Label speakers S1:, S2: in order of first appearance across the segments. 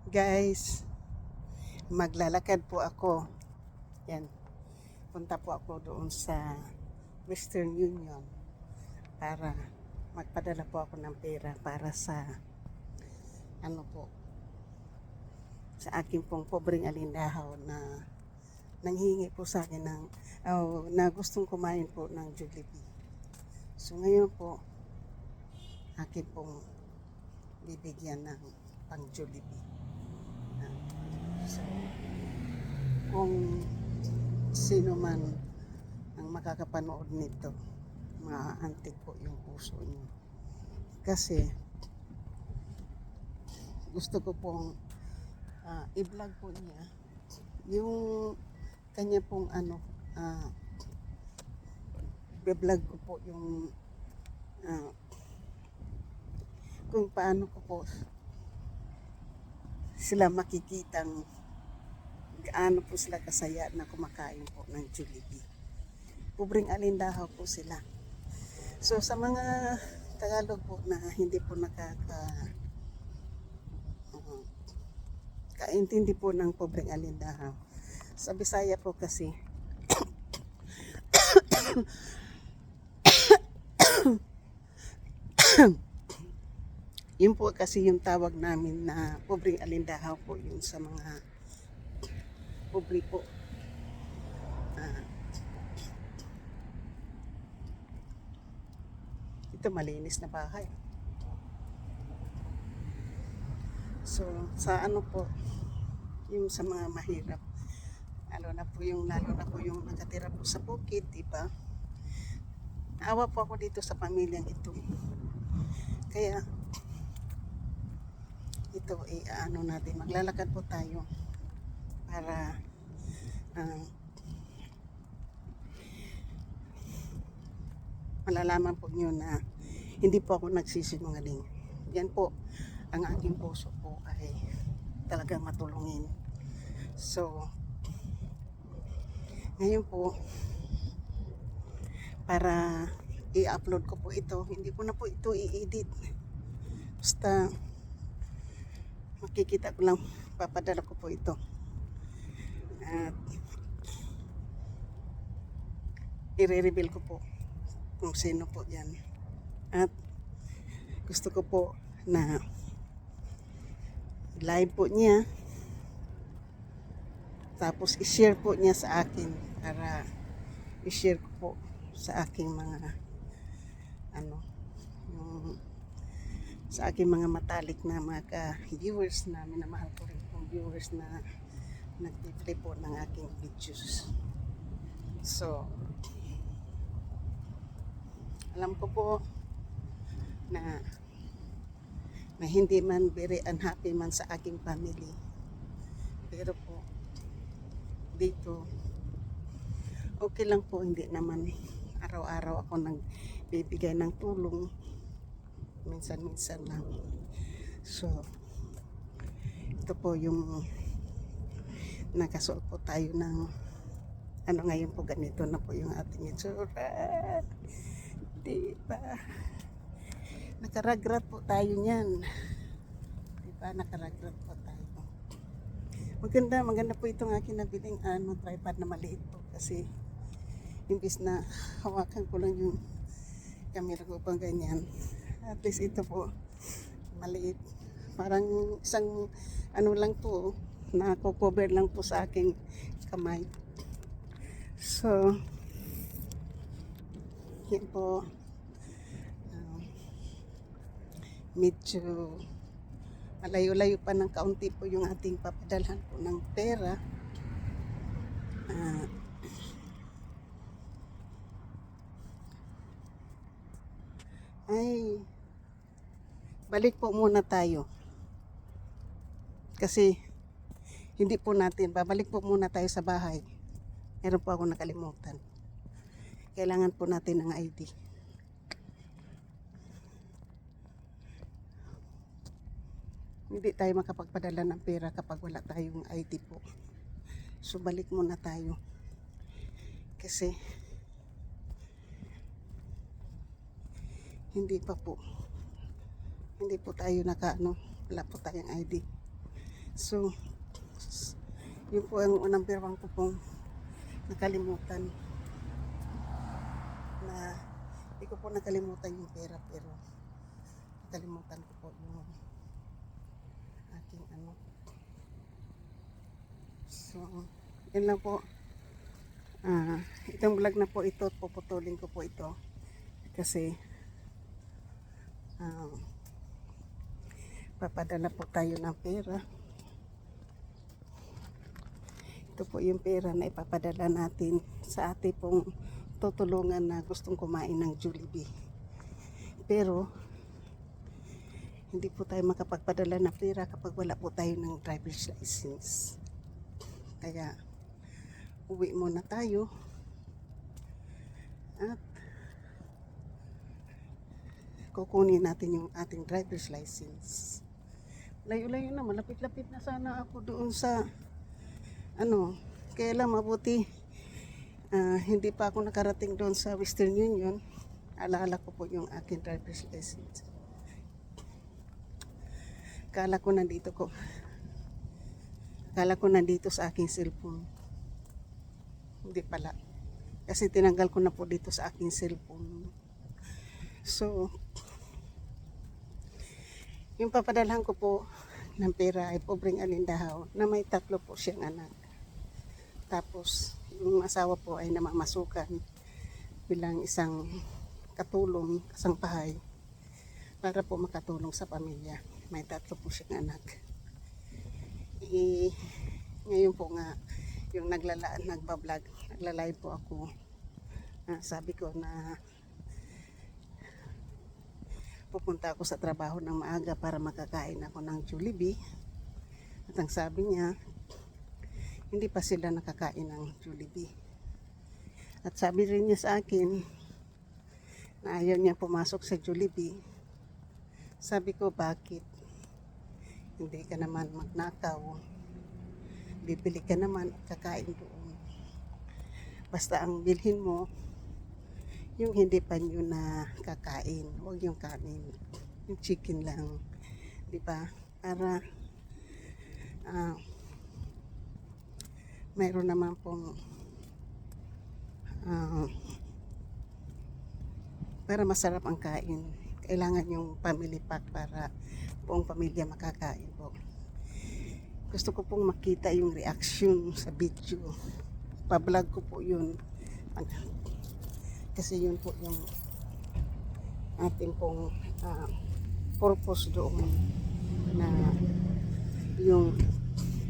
S1: Guys, maglalakad po ako. Yan. Punta po ako doon sa Western Union para magpadala po ako ng pera para sa sa aking pong pobreng alindahaw na nanghingi po sa akin na gustong kumain po ng Jollibee. So ngayon po, akin pong bibigyan ng pang Jollibee. So, kung sino man ang makakapanood nito, maaantig po yung puso niyo. Kasi, gusto ko pong i-vlog po niya yung kanya pong i-vlog ko po yung kung paano ko po sila makikitang gaano po sila kasaya na kumakain po ng Jollibee. Pobreng alindahaw po sila. So sa mga Tagalog po na hindi po kaintindi po ng pobreng alindahaw. Sa Bisaya po kasi yun po kasi yung tawag namin na pobreng alindahaw po yun sa mga pobre po. Ito malinis na bahay. So sa po yung sa mga mahirap, lalo na po yung nakatira po sa bukid, diba? Awa po ako dito sa pamilyang ito. Kaya ito natin, maglalakad po tayo para malalaman po nyo na hindi po ako nagsisinungaling. Yan po, ang aking puso po ay talagang matulungin. So, ngayon po, para i-upload ko po ito, hindi ko na po ito i-edit. Basta, makikita ko lang, papadala ko po ito. At, i-reveal ko po kung sino po yan. At, gusto ko po na live po niya, tapos i-share po niya sa akin para i-share ko po sa aking mga yung sa aking mga matalik na mga viewers na minamahal ko rin pong viewers na nag-play po ng aking videos. So, alam ko po na hindi man very unhappy man sa aking family, pero po dito okay lang po, hindi naman araw-araw ako nagbibigay ng tulong, minsan-minsan lang. So ito po yung nakasuot po tayo ng ngayon po, ganito na po yung ating itsura, diba? Nakaragrat po tayo niyan, diba? Nakaragrat po tayo. Maganda po itong aking nabiling tripod na maliit po, kasi imbis na hawakan ko lang yung camera ko pang ganyan, at least ito po maliit, parang isang lang po, nako-cover lang po sa aking kamay. So yan po, medyo malayo-layo pa ng kaunti po yung ating papadalhan po ng pera. Ay, balik po muna tayo. Kasi hindi po natin, babalik po muna tayo sa bahay. Meron po ako nakalimutan. Kailangan po natin ng ID. Hindi tayo makapagpadala ng pera kapag wala tayong ID po. So balik muna tayo. Kasi hindi po tayo wala po tayong ID. So, yun po ang unang pirang ko pong nakalimutan na hindi ko po nakalimutan yung pera pero nakalimutan ko po yung aking ano. So, yun lang po. Itong vlog na po ito, puputulin ko po ito kasi papadala po tayo ng pera. Ito po yung pera na ipapadala natin sa ate pong tutulungan na gustong kumain ng Jollibee. Pero hindi po tayo makapagpadala ng pera kapag wala po tayo ng driver's license. Kaya uwi muna tayo at kukunin natin yung ating driver's license. Layo-layo na, malapit-lapit na sana ako doon sa ano, kaya lang mabuti hindi pa ako nakarating doon sa Western Union. Alaala ko po yung aking driver's license. Akala ko nandito sa aking cellphone. Hindi pala. Kasi tinanggal ko na po dito sa aking cellphone. So, yung papadalhan ko po ng pera ay pobreng alindahaw na may 3 po siyang anak. Tapos, yung asawa po ay namamasukan bilang isang katulong, kasangpahay para po makatulong sa pamilya. May 3 po siyang anak. Ngayon po nga, yung nagla-live po ako. Sabi ko na pupunta ako sa trabaho ng maaga para makakain ako ng Jollibee. At ang sabi niya, hindi pa sila nakakain ng Jollibee. At sabi rin niya sa akin na ayaw niya pumasok sa Jollibee. Sabi ko, bakit? Hindi ka naman magnakaw. Bibili ka naman at kakain doon. Basta ang bilhin mo, yung hindi pa nyo na kakain. Huwag yung kanin. Yung chicken lang. Diba? Para mayroon naman pong para masarap ang kain. Kailangan yung family pack para buong pamilya makakain po. Gusto ko pong makita yung reaction sa video. Pa-vlog ko po yun. Kasi yun po yung ating pong purpose doon na yung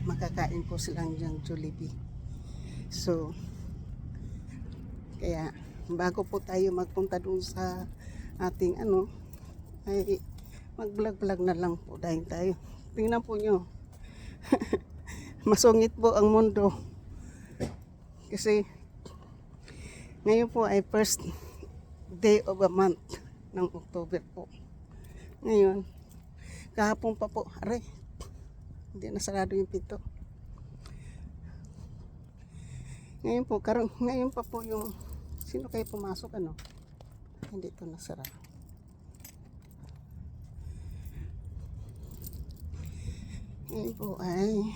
S1: makakain po silang yung Jollibee. So, kaya bago po tayo magpunta doon sa ating ay mag-vlog-vlog na lang po dahil tayo. Tingnan po nyo. Masungit po ang mundo. Kasi ngayon po ay first day of a month ng October po. Ngayon, kahapon pa po, aray, hindi na sarado yung pinto. Ngayon pa po yung, sino kayo pumasok Hindi ito nasara. Ngayon po ay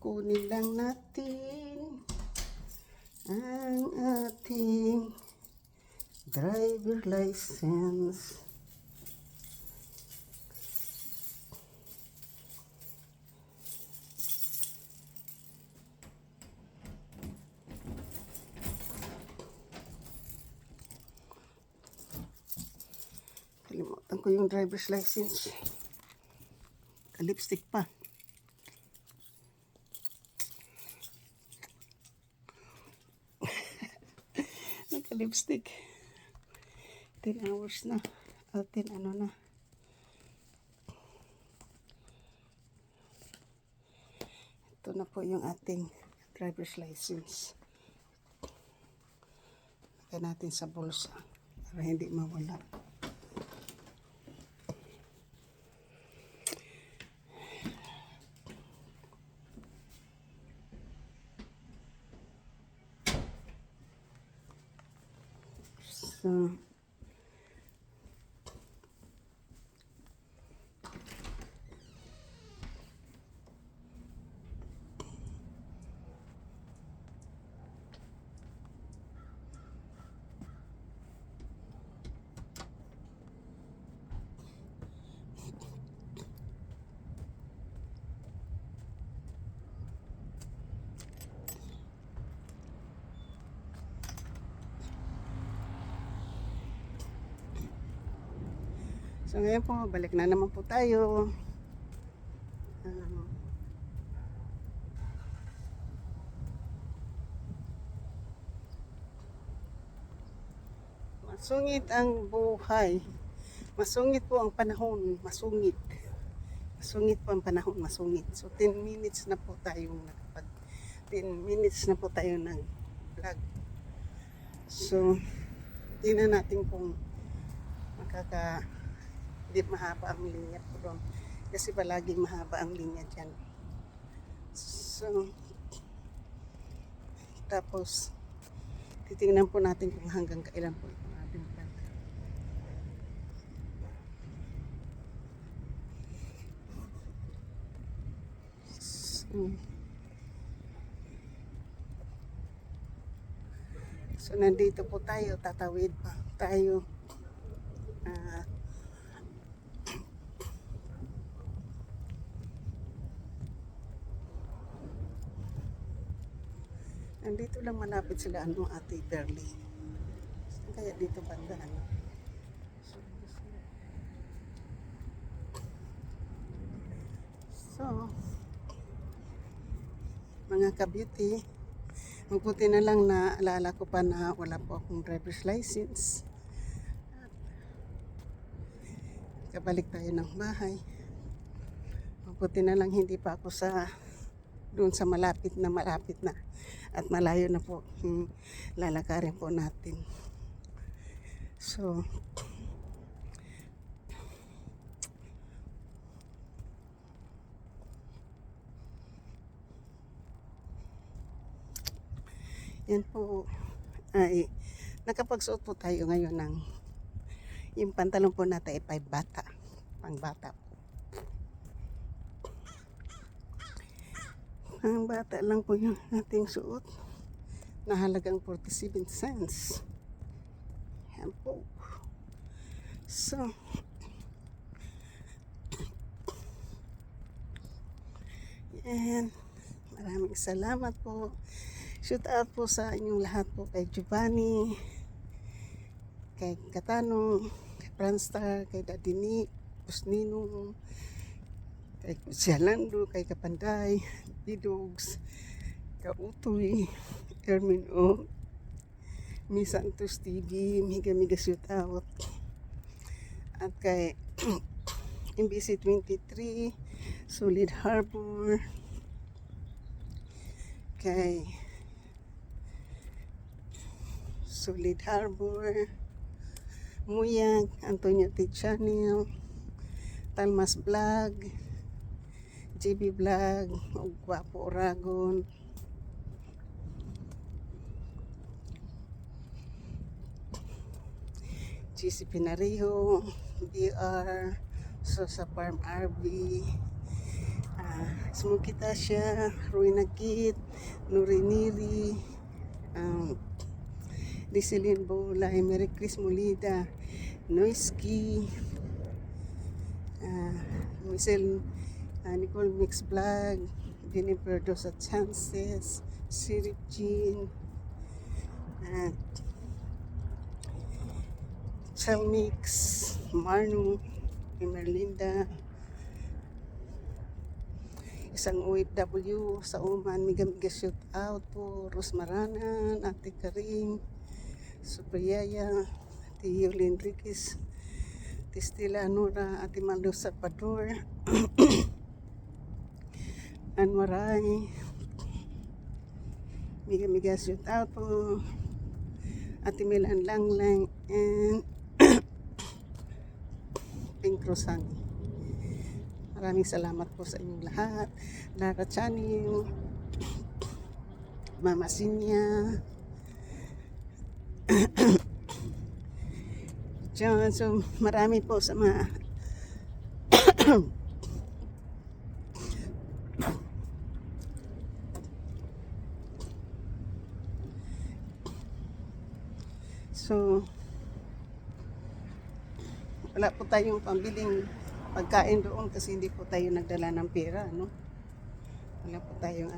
S1: kukunin lang natin ang ating driver license. Kalimutan ko yung driver's license. Lipstick pa. Naka-lipstick. 10 hours na. 10 na. Ito na po yung ating driver's license. Lagyan natin sa bulsa para hindi mawala. So, So ngayon po, balik na naman po tayo. Masungit ang buhay. Masungit po ang panahon. Masungit. Masungit po ang panahon. Masungit. So 10 minutes na po tayong 10 minutes na po tayo nag-vlog. So, tingnan natin kung hindi mahaba ang linya po doon. Kasi palagi mahaba ang linya dyan. So, tapos, titingnan po natin kung hanggang kailan po itong ating vlog. So, nandito po tayo, tatawid pa tayo. Nandito lang malapit sila, Ate Berly. Kaya dito banda, So, mga ka-beauty, mabuti na lang na alala ko pa na wala po akong driver's license. Kabalik tayo ng bahay. Mabuti na lang hindi pa ako doon sa malapit na at malayo na po lalakarin po natin. So, yan po ay nakapagsuot po tayo ngayon ng yung pantalon po natin ay pang bata ang bata lang po yung ating suot na halagang 47 cents. Yan po. So, yan. Maraming salamat po. Shout out po sa inyong lahat po, kay Giovanni, kay Katano, kay Franstar, kay Daddy Nick, Pusnino, kay Sialando, kay Kapanday, Bidogs, Kautoy, Ermin O, Miss Santos TV, Miga shout out, at kay MBC 23, Solid Harbor, kay Solid Harbor, Muyag, Antonio T. Channel, Talmas Vlog, JB Vlog, Guapo Oragon, GC Pinarejo, BR, Sosa Farm RB, Smoky Tasha, Ruina Kit, Nuriniri, Liselin Bolay, Mary Chris Molida, Noisky, Nicole Mix Vlog, Jennifer Dosa Chances, Sirip Jean, Chelmix, Marno, Merlinda, isang OFW sa Oman, Miga shout out po, Rosmaranan, Ate Karim, Supriyaya, Ate Yolene Enriquez, Ate Stella Anora, Ate Maldo Salvador, Anwaray, Miga shout out po, Ate Milan Langlang, and Pink Rosani. Maraming salamat po sa inyong lahat. Lara Channel, Mama Sinya, John. So, marami po sa mga so, wala po tayong pambiling pagkain doon kasi hindi po tayo nagdala ng pera, no? Wala po tayong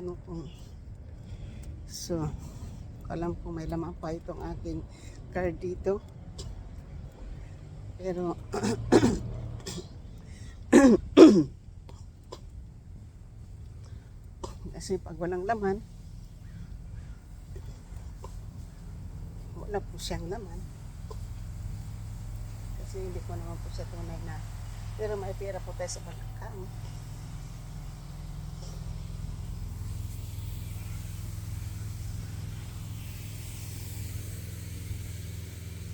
S1: so, alam po may laman pa itong aking card dito, pero Kasi pag walang laman, wala po siyang laman. Kasi hindi ko naman po sa tunay na, pero may pera po tayo sa balakang.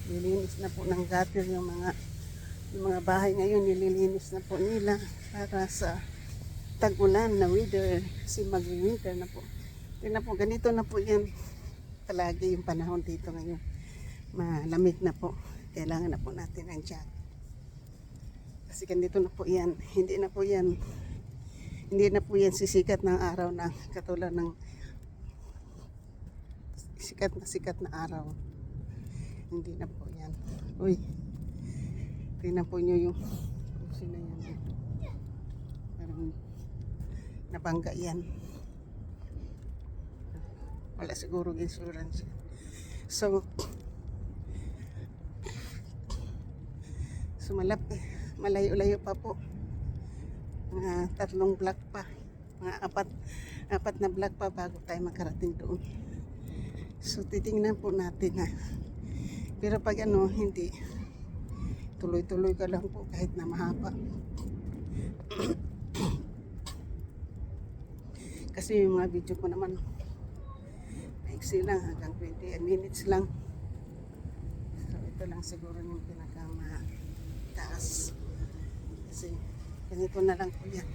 S1: Nilinis na po ng gutter yung mga bahay ngayon, nililinis na po nila para sa tag-ulan na weather, kasi mag-winter na po. Tingnan po, ganito na po yan palagi yung panahon dito ngayon. Malamig na po. Kailangan na po natin ng jacket. Kasi ganito na po yan. Hindi na po yan sisikat ng araw na katulad ng sikat na araw. Hindi na po yan. Uy, tingnan po nyo yung sino yan. Parang nabangga yan. Wala siguro insurance. So malayo-layo pa po. Mga 3 block pa. Mga apat na block pa bago tayo makarating doon. So titingnan po natin na. Pero pag hindi, tuloy-tuloy ka lang po kahit na mahaba. Kasi yung mga video ko naman, maiksi lang, hanggang 20 minutes lang. So ito lang siguro yung pinakamataas. Kasi ganito na lang po yan.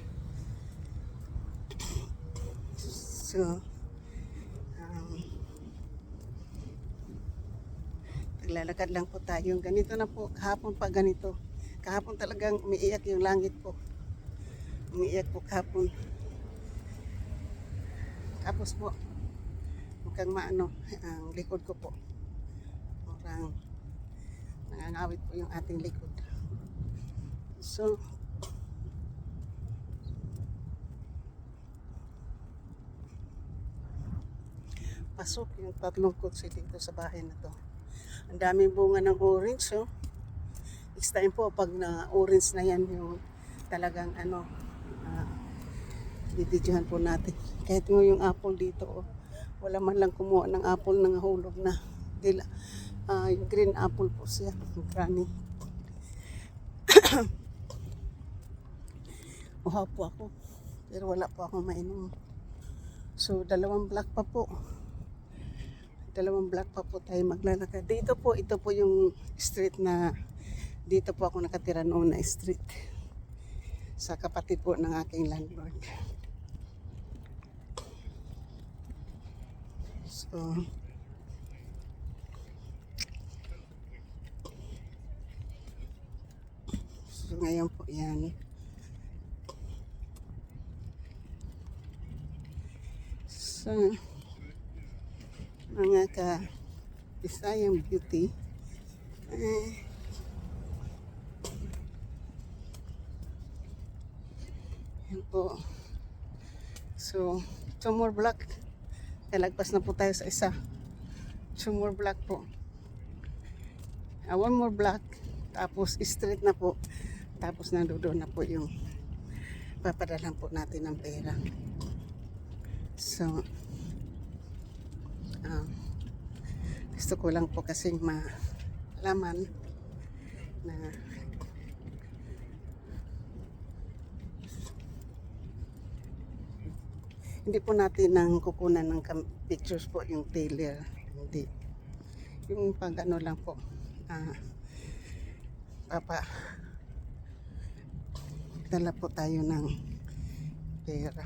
S1: So, naglalakad lang po tayo. Ganito na po, kahapon pa ganito. Kahapon talagang umiiyak yung langit po. Umiiyak po kahapon. Tapos po, mukhang ang likod ko po. Mukhang nangangawit po yung ating likod. So, pasok yung 3 kutsi dito sa bahay na to. Ang daming bunga ng orange, oh. Next time po, pag na-orange na yan, yung talagang bibidyohan po natin. Kahit yung apple dito, oh, wala man lang kumuha ng apple na hulog na. Yung green apple po siya, yung granny. Uhaw po ako, pero wala po akong mainom. So, 2 block pa po. 2 block pa po tayo maglalakad. Dito po, ito po yung street na dito po ako nakatira noon na street. Sa kapatid po ng aking landlord. So, ngayon po yan. So, mga ka-Bisayang beauty, yan po. So, 2 more block. Lagpas na po tayo sa isa. 2 more block po. 1 more block. Tapos straight na po. Tapos nandoon na po yung papadalan po natin ng pera. So, gusto ko lang po kasing malaman na hindi po natin nang kukunan ng pictures po yung tailor. Hindi. Yung pag lang po. Dala po tayo ng pera.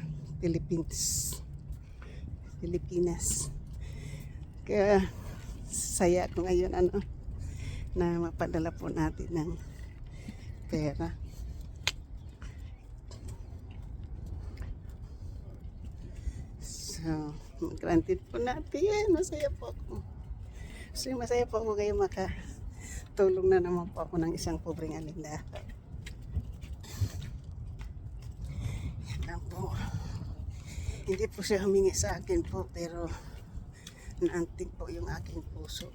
S1: Pilipinas. Kaya saya ko ngayon na mapadala po natin ng pera. So, granted po natin. Masaya po ako. So, masaya po ako kayo makatulong na naman po ako ng isang pobreng alinda. Yan lang po. Hindi po siya humingi sa akin po, pero naantig po yung aking puso.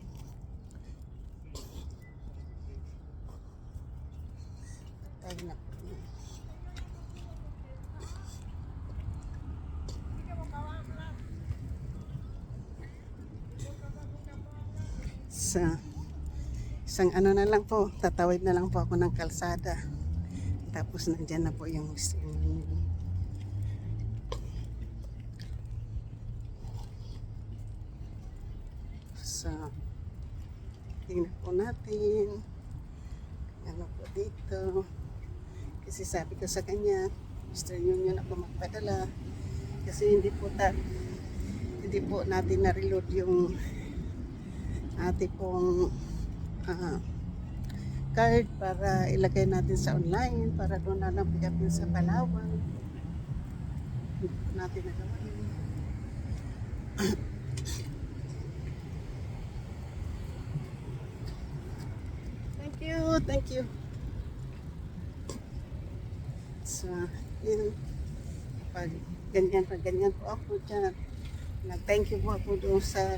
S1: Patay na po. isang ano na lang po, tatawid na lang po ako ng kalsada. Tapos nandyan na po yung Western Union. So, tingnan po natin. Ano po dito. Kasi sabi ko sa kanya, Western Union ako magpadala. Kasi hindi po natin na-reload yung ating pong card para ilagay natin sa online para doon na lang pick-upin sa Palawan. Hindi po natin nagawa yun. Thank you. So, yun. Pag ganyan po ako dyan. Nag-thank you po ako doon sa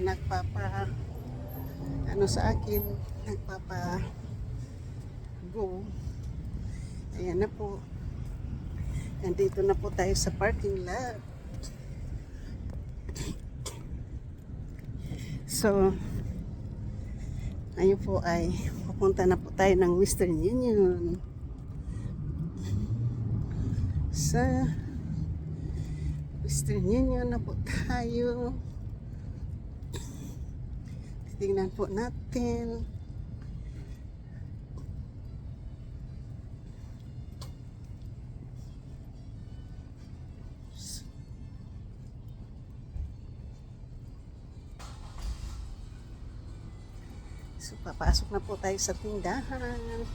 S1: ano sa akin, go. Ayan na po. Nandito na po tayo sa parking lot. So, ayun po ay pupunta na po tayo ng Western Union. Sa Western Union na po tayo. Tingnan po natin. So, papasok na po tayo sa tindahan.